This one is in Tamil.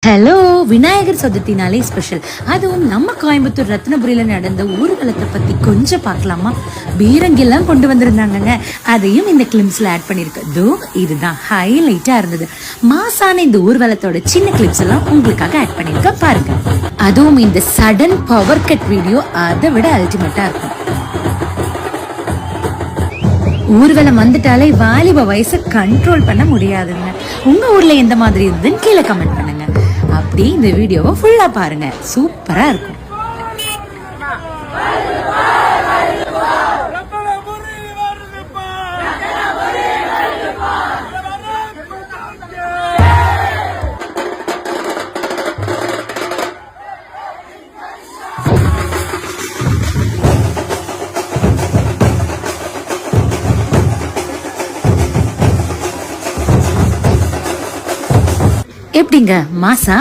Hello, Vinayagar சதுர்த்தினாலே special. அதுவும் நம்ம கோயம்புத்தூர் ரத்னபுரியில நடந்த ஊர்வலத்தை பத்தி கொஞ்சம் பார்க்கலாமா? பீரங்கெல்லாம் கொண்டு வந்திருந்தாங்கங்க. அதையும் இந்த கிளிப்ஸ்ல ஆட் பண்ணிருக்கு. இதுதான் ஹைலைட்டா இருந்தது. மாசான இந்த ஊர்வலத்தோட சின்ன கிளிப்ஸ் எல்லாம் உங்களுக்காக ஆட் பண்ணிருக்க பாருங்க. அதுவும் இந்த சடன் பவர் கட் வீடியோ அதை விட அல்டிமேட்டா இருக்கும். ஊர்வலம் வந்துட்டாலே வாலிப வயசை கண்ட்ரோல் பண்ண முடியாதுங்க. உங்க ஊர்ல எந்த மாதிரி இருந்துன்னு கீழே கமெண்ட் பண்ணுங்க. அப்படி இந்த வீடியோவை ஃபுல்லா பாருங்க, சூப்பரா இருக்கும். எப்படிங்க மாசா?